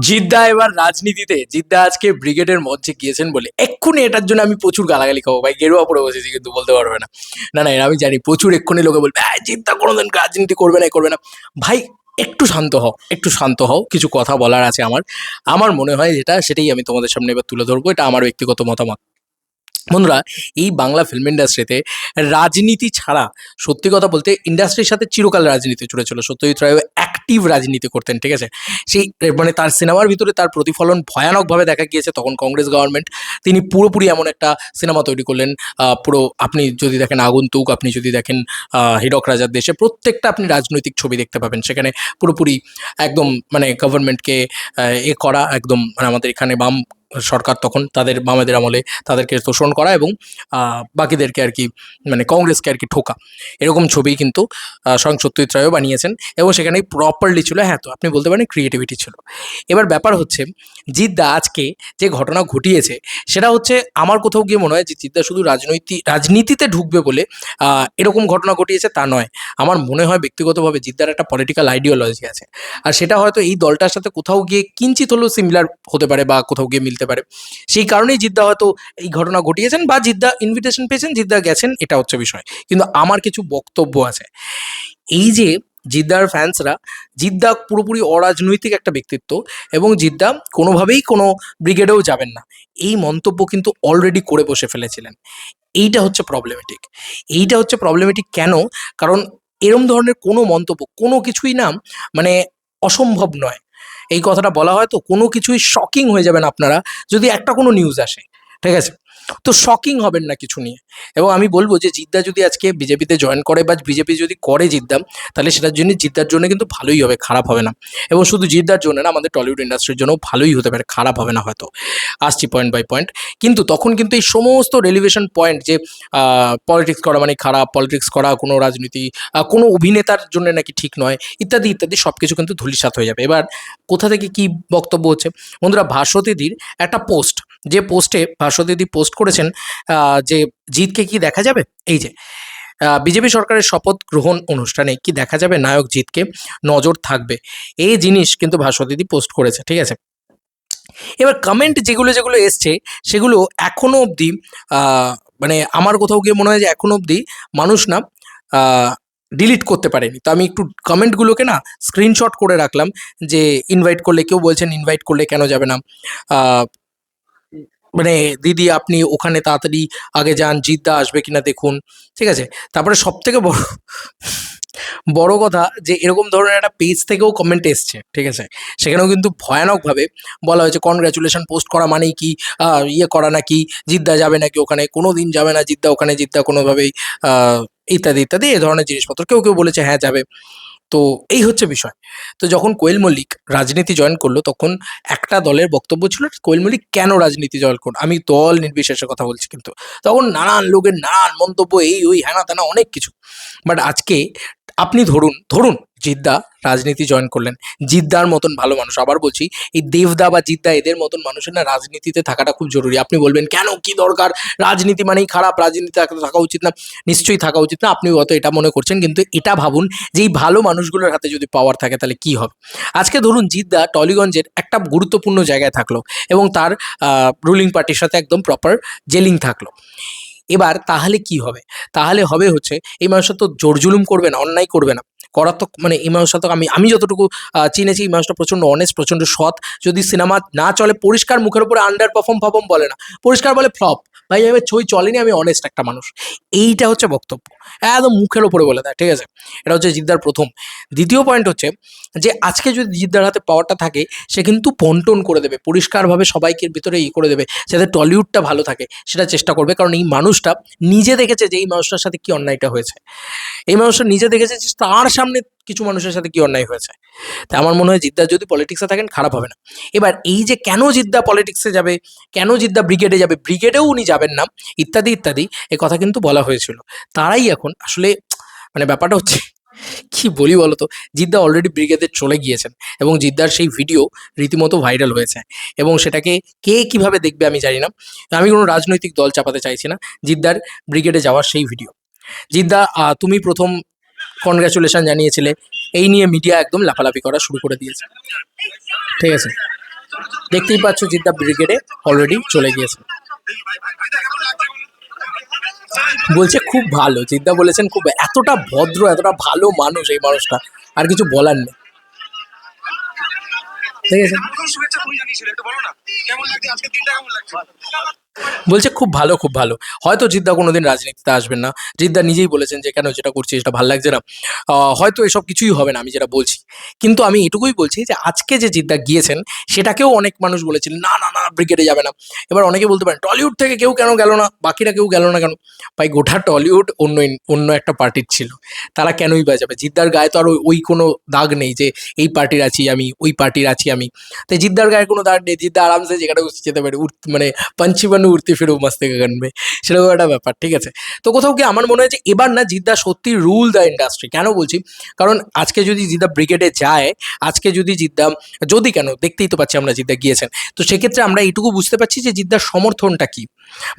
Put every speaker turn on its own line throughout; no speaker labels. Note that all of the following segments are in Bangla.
জিদ্দা এবার রাজনীতিতে, জিদ্দা আজকে ব্রিগেডের মঞ্চে গিয়েছেন বলে এক্ষুনি এটার জন্য আমি প্রচুর গালাগালি খাবো ভাই, গেরুয়া পড়ে বসেছি কিন্তু বলতে পারবে না। না না, এরা আমি জানি প্রচুর এক্ষুনি লোকে বলবে জিদ্দা কোনোদিন রাজনীতি করবে না, করবে না। ভাই একটু শান্ত হও, একটু শান্ত হও, কিছু কথা বলার আছে আমার। আমার মনে হয় যেটা সেটাই আমি তোমাদের সামনে এবার তুলে ধরবো, এটা আমার ব্যক্তিগত মতামত। বন্ধুরা, এই বাংলা ফিল্ম ইন্ডাস্ট্রিতে রাজনীতি ছাড়া, সত্যি কথা বলতে ইন্ডাস্ট্রির সাথে চিরকাল রাজনীতি জুড়ে ছিল। সত্যজিৎ রায় অ্যাক্টিভ রাজনীতি করতেন, ঠিক আছে। সেই মানে তার সিনেমার ভিতরে তার প্রতিফলন ভয়ানকভাবে দেখা গিয়েছে তখন কংগ্রেস গভর্নমেন্ট। তিনি পুরোপুরি এমন একটা সিনেমা তৈরি করলেন, পুরো আপনি যদি দেখেন আগন্তুক, আপনি যদি দেখেন হীরক রাজার দেশে, প্রত্যেকটা আপনি রাজনৈতিক ছবি দেখতে পাবেন সেখানে। পুরোপুরি একদম মানে গভর্নমেন্টকে এ করা, একদম মানে আমাদের এখানে বাম সরকার তখন, তাদের বামেদের আমলে তাদেরকে শোষণ করা এবং বাকিদেরকে আর কি মানে কংগ্রেসকে আর কি ঠোকা, এরকম ছবি কিন্তু স্বয়ং সত্যজিৎ রায়ও বানিয়েছেন এবং সেখানে প্রপারলি ছিল। হ্যাঁ, তো আপনি বলতে পারেন ক্রিয়েটিভিটি ছিল। এবার ব্যাপার হচ্ছে জিদ্দা আজকে যে ঘটনা ঘটিয়েছে সেটা হচ্ছে, আমার কোথাও গিয়ে মনে হয় যে জিদ্দা শুধু রাজনীতিতে ঢুকবে বলে এরকম ঘটনা ঘটিয়েছে তা নয়। আমার মনে হয় ব্যক্তিগতভাবে জিদ্দার একটা পলিটিক্যাল আইডিওলজি আছে, আর সেটা হয়তো এই দলটার সাথে কোথাও গিয়ে কিঞ্চিত হলেও সিমিলার হতে পারে বা কোথাও গিয়ে মিলতে পারে। সেই কারণেই জিদ্দা হয়তো এই ঘটনা ঘটিয়েছেন বা জিদ্দা ইনভিটেশন পেয়েছেন, জিদ্দা গেছেন, এটা হচ্ছে বিষয়। কিন্তু আমার কিছু বক্তব্য আছে। এই যে জিদ্দার ফ্যান্সরা, জিদ্দা পুরোপুরি অরাজনৈতিক একটা ব্যক্তিত্ব এবং জিদ্দা কোনোভাবেই কোনো ব্রিগেডেও যাবেন না, এই মন্তব্য কিন্তু অলরেডি করে বসে ফেলেছিলেন। এইটা হচ্ছে প্রবলেমেটিক। এইটা হচ্ছে প্রবলেমেটিক কেন? কারণ এরম ধরনের কোনো মন্তব্য, কোনো কিছুই না মানে অসম্ভব নয়। এই কথাটা বলা হয় তো, কোনো কিছুই শকিং হয়ে যাবেন আপনারা যদি একটা কোনো নিউজ আসে, ঠিক আছে? তো শকিং হবেন না কিছু নিয়ে। এবং আমি বলব যে জিদ্দা যদি আজকে বিজেপিতে জয়েন করে বা বিজেপি যদি করে জিদ্দা, তাহলে সেটার জন্য জিদ্দার জন্য কিন্তু ভালোই হবে, খারাপ হবে না। এবং শুধু জিদ্দার জন্য না, আমাদের টলিউড ইন্ডাস্ট্রির জন্যও ভালোই হতে পারে, খারাপ হবে না হয়তো। আসছি পয়েন্ট বাই পয়েন্ট। কিন্তু তখন কিন্তু এই সমস্ত রেলিভেশন পয়েন্ট যে পলিটিক্স করা মানে খারাপ, পলিটিক্স করা কোনো রাজনীতি কোনো অভিনেতার জন্য নাকি ঠিক নয়, ইত্যাদি ইত্যাদি সব কিছু কিন্তু ধূলিসাৎ হয়ে যাবে। এবার কোথা থেকে কি বক্তব্য হচ্ছে? বন্ধুরা, ভাস্বতীদির একটা পোস্ট, যে পোস্টে ভাস্বতীদি পোস্ট করেছেন যে জিতকে কি দেখা যাবে, এই যে বিজেপি সরকারের শপথ গ্রহণ অনুষ্ঠানে কি দেখা যাবে নায়ক জিতকে, নজর থাকবে, এই জিনিস কিন্তু ভাস্বতীদি পোস্ট করেছে, ঠিক আছে। এবার কমেন্ট যেগুলো যেগুলো এসছে সেগুলো এখনো অবধি মানে আমার কোথাও গিয়ে মনে হয় যে এখনো অবধি মানুষ না ডিলিট করতে পারেনি। তো আমি একটু কমেন্টগুলোকে না স্ক্রিনশট করে রাখলাম, যে ইনভাইট করলে, কেউ বলছেন ইনভাইট করলে কেন যাবে না, আহ, মানে দিদি আপনি ওখানে তাড়াতাড়ি আগে যান, জিদ্দা আসবে কিনা দেখুন, ঠিক আছে। তারপরে সব থেকে বড় বড় কথা যে এরকম ধরনের একটা পেজ থেকেও কমেন্ট এসছে, ঠিক আছে। সেখানেও কিন্তু ভয়ানকভাবে বলা হয়েছে কনগ্রাচুলেশন পোস্ট করা মানেই কি ইয়ে করা নাকি, জিদ্দা যাবে নাকি ওখানে, কোনো দিন যাবে না জিদ্দা ওখানে, জিদ্দা কোনোভাবেই আহ, ইত্যাদি ইত্যাদি এ ধরনের জিনিসপত্র, কেউ কেউ বলেছে হ্যাঁ যাবে। তো এই হচ্ছে বিষয়। তো যখন কোয়েল মল্লিক রাজনীতি জয়েন করলো তখন একটা দলের বক্তব্য ছিল কোয়েল মল্লিক কেন রাজনীতি জয়েন করলো, আমি দল নির্বিশেষে কথা বলছি কিন্তু, তখন নানান লোকের নানান মন্তব্য, এই ওই হ্যানা তেনা অনেক কিছু। বাট আজকে আপনি ধরুন ধরুন জিদ্দা রাজনীতি জয়েন করলেন, জিদ্দার মতন ভালো মানুষ, আবার বলছি এই দেবদা বা জিদ্দা এদের মতন মানুষের না রাজনীতিতে থাকাটা খুব জরুরি। আপনি বলবেন কেন, কি দরকার, রাজনীতি মানেই খারাপ, রাজনীতি থাকা উচিত না। নিশ্চয়ই থাকা উচিত না, আপনি হয়তো এটা মনে করছেন, কিন্তু এটা ভাবুন যে এই ভালো মানুষগুলোর হাতে যদি পাওয়ার থাকে তাহলে কি হবে। আজকে ধরুন জিদ্দা টলিগঞ্জের একটা গুরুত্বপূর্ণ জায়গায় থাকলো এবং তার রুলিং পার্টির সাথে একদম প্রপার জেলিং থাকলো। এবার তাহলে কি হবে? তাহলে হবে হচ্ছে এই মানুষটা তো জোর জুলুম করবে না, অন্যায় করবে না। করার তো মানে এই মানুষটা তো আমি যতটুকু চিনেছি, এই মানুষটা প্রচণ্ড অনেস্ট, প্রচণ্ড সৎ। যদি সিনেমা না চলে পরিষ্কার মুখের উপরে আন্ডার পারফর্ম ফাফর্ম বলে না, পরিষ্কার বলে ফ্লপ। ভাই আমি ছই চলেনি, আমি অনেস্ট একটা মানুষ। এইটা হচ্ছে বক্তব্য, একদম মুখের ওপরে বলে দেয়, ঠিক আছে। এটা হচ্ছে জিদ্দার প্রথম। দ্বিতীয় পয়েন্ট হচ্ছে যে আজকে যদি জিদ্দার হাতে পাওয়ারটা থাকে, সে কিন্তু বন্টন করে দেবে পরিষ্কারভাবে, সবাইকে ভিতরে করে দেবে যাতে টলিউডটা ভালো থাকে, সেটা চেষ্টা করবে। কারণ এই মানুষটা নিজে দেখেছে যে এই মানুষটার সাথে কি অন্যায়টা হয়েছে, এই মানুষটা নিজে দেখেছে যে তার সামনে কিছু মানুষের সাথে কি অন্যায় হয়েছে। তাই আমার মনে হয় জিদ্দা যদি পলিটিক্সে থাকেন খারাপ হবে না। এবার এই যে কেন জিদ্দা পলিটিক্সে যাবে, কেন জিদ্দা ব্রিগেডে যাবে, ব্রিগেডেও উনি যাবেন না, ইত্যাদি ইত্যাদি এ কথা কিন্তু বলা হয়েছিল। তারাই এখন আসলে মানে ব্যাপারটা হচ্ছে কি বলি বলতো, জিদ্দা অলরেডি ব্রিগেডে চলে গিয়েছেন এবং জিদ্দার সেই ভিডিও রীতিমতো ভাইরাল হয়েছে এবং সেটাকে কে কিভাবে দেখবে আমি জানি না। আমি কোনো রাজনৈতিক দল চাপাতে চাইছি না। জিদ্দার ব্রিগেডে যাওয়ার সেই ভিডিও, জিদ্দা তুমি প্রথম কনগ্রাচুলেশন জানিয়েছিলে, এই নিয়ে মিডিয়া একদম লাফালাফি করা শুরু করে দিয়েছে, ঠিক আছে। দেখতেই পাচ্ছ জিদ্দা ব্রিগেডে অলরেডি চলে গিয়েছে। বলছে খুব ভালো, জিদ্দা বলেছেন খুব, এতটা ভদ্র এতটা ভালো মানুষ এই মানুষটা, আর কিছু বলার নেই। ঠিক আছে, বলছে খুব ভালো খুব ভালো। হয়তো জিদ্দা কোনোদিন রাজনীতিতে আসবেন না, জিদ্দা নিজেই বলেছেন যে কেন যেটা করছি সেটা ভালো লাগছে না, হয়তো এসব কিছুই হবে না আমি যেটা বলছি। কিন্তু আমি এটুকুই বলছি যে আজকে যে জিদ্দা গিয়েছেন সেটাকেও অনেক মানুষ বলেছিলেন না না না ব্রিগেডে যাবে না। এবার অনেকে বলতে পারেন টলিউড থেকে কেউ কেন গেল না, বাকিরা কেউ গেল না কেন? ভাই গোটা টলিউড অন্য অন্য একটা পার্টির ছিল, তারা কেনই বা যাবে? জিদ্দার গায়ে তো আর ওই কোনো দাগ নেই যে এই পার্টির আছি আমি, ওই পার্টির আছি আমি। তাই জিদ্দার গায়ে কোনো দাগ নেই, জিদ্দা আরামসে যেখানে খুশি যেতে পারে, মানে পাঞ্চি বানু উড়তে ফিরেও মাস্তে গানবে, সেরকম একটা ব্যাপার। ঠিক আছে, তো কোথাও কি আমার মনে হয় যে এবার না জিদ্দা সত্যি রুল দ্য ইন্ডাস্ট্রি। কেন বলছি? কারণ আজকে যদি জিদ্দা ব্রিগেডে যায়, আজকে যদি জিদ্দা, যদি কেন দেখতেই তো পাচ্ছি আমরা জিদ্দা গিয়েছেন, তো সেক্ষেত্রে আমরা এইটুকু বুঝতে পারছি যে জিদ্দার সমর্থনটা কি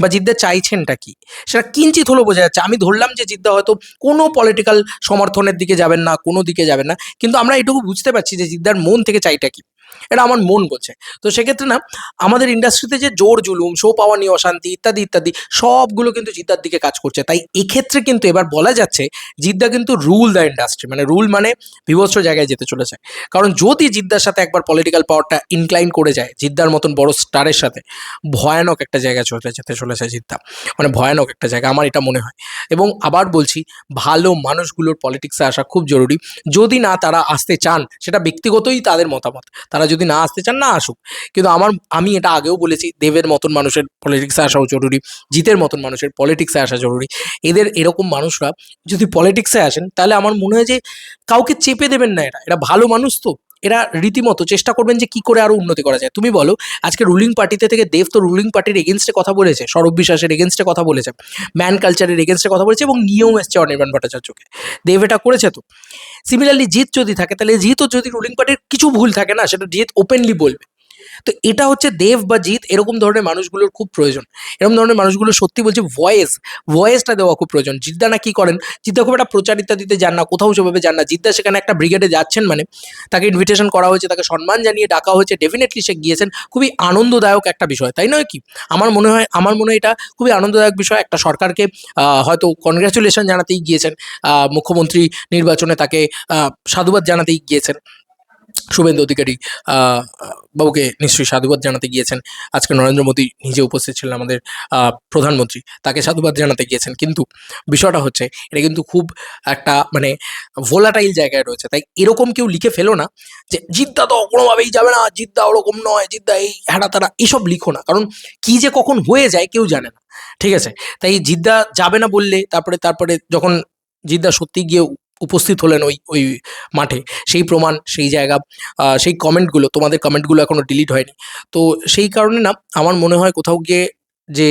বা জিদ্দা চাইছেনটা কি, সেটা কিঞ্চিত হলেও বোঝা যাচ্ছে। আমি ধরলাম যে জিদ্দা হয়তো কোনো পলিটিক্যাল সমর্থনের দিকে যাবেন না, কোনো দিকে যাবেন না, কিন্তু আমরা এটুকু বুঝতে পারছি যে জিদ্দার মন থেকে চাইটা কি, এটা আমার মন বলছে। তো সেক্ষেত্রে না আমাদের ইন্ডাস্ট্রিতে যে জোর জুলুম, শো পাওয়া নিয়ে অশান্তি ইত্যাদি ইত্যাদি সবগুলো কিন্তু জিদ্দার দিকে কাজ করছে। তাই এক্ষেত্রে কিন্তু এবার বলা যাচ্ছে জিদ্দা কিন্তু রুল দ্য ইন্ডাস্ট্রি, মানে রুল মানে বিভৎস জায়গায় যেতে চলেছে। কারণ যদি জিদ্দার সাথে একবার পলিটিক্যাল পাওয়ারটা ইনক্লাইন করে যায় জিদ্দার মতন বড় স্টারের সাথে, ভয়ানক একটা জায়গায় যেতে চলেছে জিদ্দা, মানে ভয়ানক একটা জায়গা আমার এটা মনে হয়। এবং আবার বলছি, ভালো মানুষগুলোর পলিটিক্সে আসা খুব জরুরি। যদি না তারা আসতে চান, সেটা ব্যক্তিগতই তাদের মতামত, তারা যদি না আসতে চান না আসুক। কিন্তু আমি এটা আগেও বলেছি, দেবের মতন মানুষের পলিটিক্সে আসাও জরুরি, জিতের মতন মানুষের পলিটিক্সে আসা জরুরি। এরকম মানুষরা যদি পলিটিক্সে আসেন তাহলে আমার মনে হয় যে কাউকে চেপে দেবেন না, এরা ভালো মানুষ, তো এরা রীতিমতো চেষ্টা করবেন যে কি করে আরো উন্নতি করা যায়। তুমি বলো, আজকে রুলিং পার্টিতে থেকে দেব তো রুলিং পার্টির এগেনস্টে কথা বলেছে, সৌরভ বিশ্বাসের এগেনস্টে কথা বলেছে, ম্যান কালচারের এগেনস্টে কথা বলেছে এবং নিয়েও এসছে অনির্বাণ ভট্টাচার্যকে। দেব এটা করেছে তো। সিমিলারলি জিৎ যদি থাকে, তাহলে জিৎও যদি রুলিং পার্টির কিছু ভুল থাকে না, সেটা জিৎ ওপেনলি বলবে। তো এটা হচ্ছে দেব বা জিৎ, এরকম ধরনের মানুষগুলোর খুব প্রয়োজন। এরকম ধরনের মানুষগুলো সত্যি বলছি ভয়েসটা দেওয়া খুব প্রয়োজন। জিদ্দা না কি করেন, জিদ্দা খুব একটা প্রচারিতা দিতে যান না, কোথাও সেভাবে যান না। জিদ্দা সেখানে একটা ব্রিগেডে যাচ্ছেন মানে তাকে ইনভিটেশন করা হয়েছে, তাকে সম্মান জানিয়ে ডাকা হয়েছে, ডেফিনেটলি সে গিয়েছেন, খুবই আনন্দদায়ক একটা বিষয়, তাই নয় কি? আমার মনে হয় এটা খুবই আনন্দদায়ক বিষয়। একটা সরকারকে হয়তো কনগ্রাচুলেশন জানাতেই গিয়েছেন, মুখ্যমন্ত্রী নির্বাচনে তাকে সাধুবাদ জানাতেই গিয়েছেন, শুভেন্দু অধিকারী বাবুকে নিশ্চয়ই সাধুবাদ জানাতে গিয়েছেন। আজকে নরেন্দ্র মোদী নিজে উপস্থিত ছিলেন, আমাদের প্রধানমন্ত্রী, তাকে সাধুবাদ জানাতে গিয়েছেন। কিন্তু বিষয়টা হচ্ছে এটা কিন্তু খুব একটা মানে ভোলাটাইল জায়গায় রয়েছে। তাই এরকম কেউ লিখে ফেলো না যে জিদ্দা তো কোনোভাবেই যাবে না, জিদ্দা ওরকম নয়, জিদ্দা এই হ্যাড়া তারা, এসব লিখো না। কারণ কি যে কখন হয়ে যায় কেউ জানে না। ঠিক আছে, তাই জিদ্দা যাবে না বললে তারপরে যখন জিদ্দা সত্যি গিয়ে উপস্থিত হলেন ওই ওই মাঠে, সেই প্রমাণ, সেই জায়গা, সেই কমেন্টগুলো, তোমাদের কমেন্টগুলো এখনো ডিলিট হয়নি। তো সেই কারণে না আমার মনে হয় কোথাও গিয়ে যে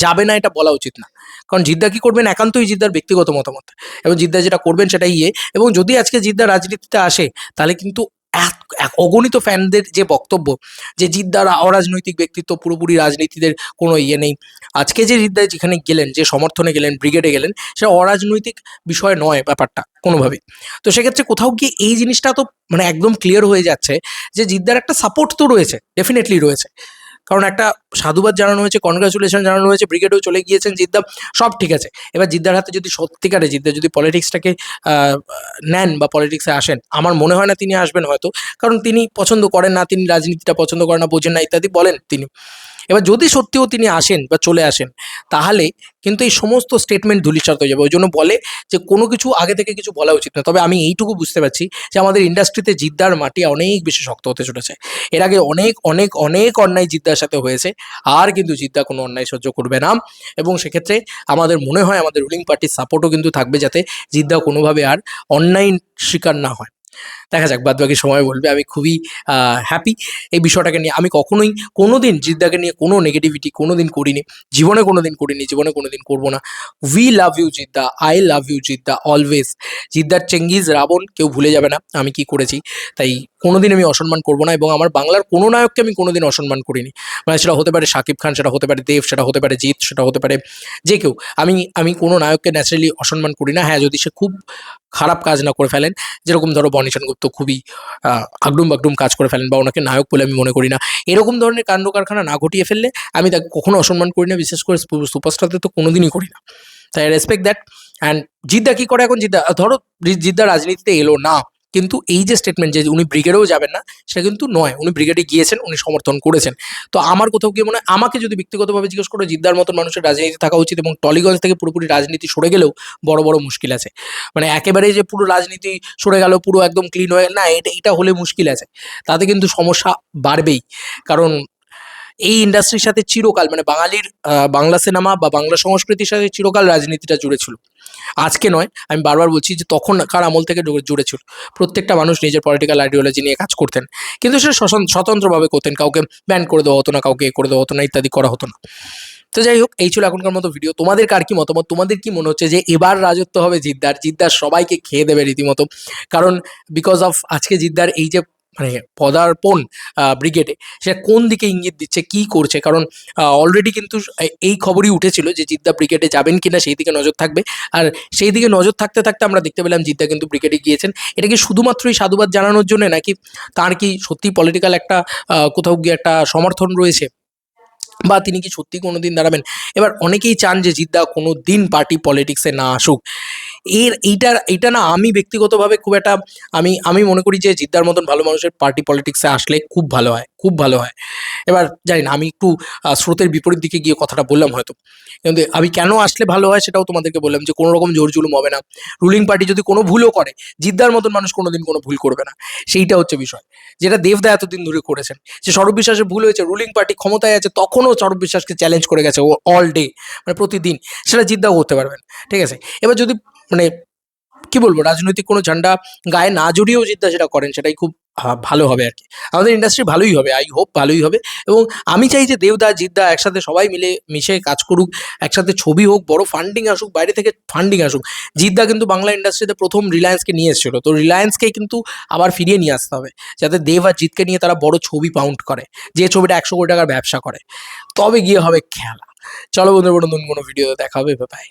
যাবে না এটা বলা উচিত না। কারণ জিদ্দা কি করবেন একান্তই জিদ্দার ব্যক্তিগত মতামত, এবং জিদ্দা যেটা করবেন সেটাই এবং যদি আজকে জিদ্দা রাজনীতিতে আসে তাহলে কিন্তু অগণিত ফ্যানদের যে বক্তব্য যে জিদ্দার অরাজনৈতিক ব্যক্তিত্ব, পুরোপুরি রাজনীতিদের কোনো নেই, আজকে যে জিদ্দা যেখানে গেলেন, যে সমর্থনে গেলেন, ব্রিগেডে গেলেন, সেটা অরাজনৈতিক বিষয় নয় ব্যাপারটা কোনোভাবেই। তো সেক্ষেত্রে কোথাও গিয়ে এই জিনিসটা তো মানে একদম ক্লিয়ার হয়ে যাচ্ছে যে জিদ্দার একটা সাপোর্ট তো রয়েছে, ডেফিনেটলি রয়েছে। কারণ একটা সাধুবাদ জানানো হয়েছে, কনগ্রাচুলেশন জানানো হয়েছে, ব্রিগেডেও চলে গিয়েছেন জিদ্দা, সব ঠিক আছে। এবার জিদ্দার হাতে যদি সত্যিকারে জিদ্দা যদি পলিটিক্সটাকে নেন বা পলিটিক্সে আসেন, আমার মনে হয় না তিনি আসবেন হয়তো, কারণ তিনি পছন্দ করেন না, তিনি রাজনীতিটা পছন্দ করেন না, বোঝেন না ইত্যাদি বলেন তিনি। এবার যদি সত্যিও তিনি আসেন বা চলে আসেন, তাহলে কিন্তু এই সমস্ত স্টেটমেন্ট ধূলিসাৎ হয়ে যাবে। ওই জন্য বলে যে কোনো কিছু আগে থেকে কিছু বলা উচিত না। তবে আমি এইটুকু বুঝতে পারছি যে আমাদের ইন্ডাস্ট্রিতে জিদ্দার মাটি অনেক বেশি শক্ত হতে চলেছে। এর আগে অনেক অনেক অনেক অন্যায় জিদ্দার সাথে হয়েছে, আর কিন্তু জিদ্দা কোনো অন্যায় সহ্য করবে না। এবং সেক্ষেত্রে আমাদের মনে হয় আমাদের রুলিং পার্টির সাপোর্টও কিন্তু থাকবে, যাতে জিদ্দা কোনোভাবে আর অন্যায় শিকার না হয়। দেখা যাক, বাদবাকি সময় বলবে। আমি খুবই হ্যাপি এই বিষয়টাকে নিয়ে। আমি কখনোই কোনোদিন জিদ্দাকে নিয়ে কোনো নেগেটিভিটি কোনোদিন করিনি, জীবনে কোনোদিন করিনি, জীবনে কোনোদিন করবো না। We love you Jeetda, I love you Jeetda always. জিদ্দার চেঙ্গিজ রাবণ কেউ ভুলে যাবে না আমি কি করেছি, তাই কোনোদিন আমি অসম্মান করবো না। এবং আমার বাংলার কোনো নায়ককে আমি কোনোদিন অসম্মান করিনি, মানে সেটা হতে পারে শাকিব খান, সেটা হতে পারে দেব, সেটা হতে পারে জিৎ, সেটা হতে পারে যে কেউ। আমি কোনো নায়ককে ন্যাচারালি অসম্মান করি না। হ্যাঁ, যদি সে খুব খারাপ কাজ না করে ফেলেন, যেরকম ধরো বনি সেনগুপ্ত তো খুবই আগডুম বাগডুম কাজ করে ফেলেন, বা ওনাকে নায়ক বলে আমি মনে করি না। এরকম ধরনের কাণ্ড কারখানা না ঘটিয়ে ফেললে আমি তাকে কখনো অসম্মান করি না, বিশেষ করে সুপারস্টারদের তো কোনোদিনই করি না। তাই রেসপেক্ট দ্যাট। অ্যান্ড জিদ্দা কি করে এখন, জিদ্দা ধরো জিদ্দা রাজনীতিতে এলো না, কিন্তু এই যে স্টেটমেন্ট যে উনি ব্রিগেডেও যাবেন না, সেটা কিন্তু নয়। উনি ব্রিগেডে গিয়েছেন, উনি সমর্থন করেছেন। তো আমার কোথাও গিয়ে মনে হয়, আমাকে যদি ব্যক্তিগতভাবে জিজ্ঞেস করো, জিদ্দার মতন মানুষের রাজনীতি থাকা উচিত, এবং টলিগঞ্জ থেকে পুরোপুরি রাজনীতি সরে গেলেও বড় বড় মুশকিল আছে। মানে একেবারেই যে পুরো রাজনীতি সরে গেল, পুরো একদম ক্লিন হয়ে, না, এটা হলে মুশকিল আছে। তাতে কিন্তু সমস্যা বাড়বেই। কারণ এই ইন্ডাস্ট্রির সাথে চিরকাল, মানে বাঙালির বাংলা সিনেমা বা বাংলা সংস্কৃতির সাথে চিরকাল রাজনীতিটা জুড়ে ছিল। আজকে নয়, আমি বারবার বলছি যে তখনকার আমল থেকে জুড়ে ছিল। প্রত্যেকটা মানুষ নিজের পলিটিক্যাল আইডিওলজি নিয়ে কাজ করতেন, কিন্তু সে স্বতন্ত্রভাবে করতেন। কাউকে ব্যান করে দেওয়া হতো না, কাউকে করে দেওয়া হতো না, ইত্যাদি করা হতো না। তো যাই হোক, এই ছিল এখনকার মতো ভিডিও। তোমাদের কার কি মতামত? তোমাদের কি মনে হচ্ছে যে এবার রাজত্ব হবে জিদ্দার? জিদ্দার সবাইকে খেয়ে দেবে রীতিমতো। কারণ বিকজ অফ আজকে জিদ্দার এই যে মানে পদার্পণ ব্রিগেডে, সেটা কোন দিকে ইঙ্গিত দিচ্ছে, কি করছে? কারণ অলরেডি কিন্তু এই খবরই উঠেছিল যে জিদ্দা ব্রিগেডে যাবেন কিনা সেই দিকে নজর থাকবে। আর সেই দিকে নজর থাকতে থাকতে আমরা দেখতে পেলাম জিদ্দা কিন্তু ব্রিগেডে গিয়েছেন। এটা কি শুধুমাত্রই সাধুবাদ জানানোর জন্য, নাকি তার কি সত্যি পলিটিক্যাল একটা কোথাও গিয়ে একটা সমর্থন রয়েছে, বা তিনি কি সত্যি কোনোদিন দাঁড়াবেন? এবার অনেকেই চান যে জিদ্দা কোনো দিন পার্টি পলিটিক্সে না আসুক। এইটা না, আমি ব্যক্তিগতভাবে খুব একটা, আমি মনে করি যে জিদ্দার মতন ভালো মানুষের পার্টি পলিটিক্সে আসলে খুব ভালো হয়, খুব ভালো হয়। এবার জানি না, আমি একটু স্রোতের বিপরীত দিকে গিয়ে কথাটা বললাম হয়তো, কিন্তু আমি কেন আসলে ভালো হয় সেটাও তোমাদেরকে বললাম, যে কোনো রকম জোর জুলুম হবে না। রুলিং পার্টি যদি কোনো ভুলও করে, জিদ্দার মতন মানুষ কোনোদিন কোনো ভুল করবে না। সেইটা হচ্ছে বিষয়, যেটা দেবদা এতদিন ধরে করেছেন। যে সৌরভ বিশ্বাসের ভুল হয়েছে, রুলিং পার্টি ক্ষমতায় আছে তখনও সৌরভ বিশ্বাসকে চ্যালেঞ্জ করে গেছে ও অল ডে, মানে প্রতিদিন। সেটা জিদ্দাও করতে পারবেন, ঠিক আছে? এবার যদি মানে কি বলবো, রাজনৈতিক কোনো ঝান্ডা গায়ে না জড়িয়েও জিদ্দা যেটা করেন, সেটাই খুব ভালো হবে আর কি। আমাদের ইন্ডাস্ট্রি ভালোই হবে, আই হোপ ভালোই হবে। এবং আমি চাই যে দেবদা জিদ্দা একসাথে সবাই মিলে মিশে কাজ করুক, একসাথে ছবি হোক, বড় ফান্ডিং আসুক, বাইরে থেকে ফান্ডিং আসুক। জিদ্দা কিন্তু বাংলা ইন্ডাস্ট্রিতে প্রথম রিলায়েন্সকে নিয়ে এসেছিল, তো রিলায়েন্সকে কিন্তু আবার ফিরিয়ে নিয়ে আসতে হবে, যাতে দেব আর জিতকে নিয়ে তারা বড় ছবি পাউন্ড করে, যে ছবিটা 100 কোটি টাকার ব্যবসা করে। তবে গিয়ে হবে খেলা। চলো বন্ধু, নতুন কোনো ভিডিওতে দেখা হবে, বাই।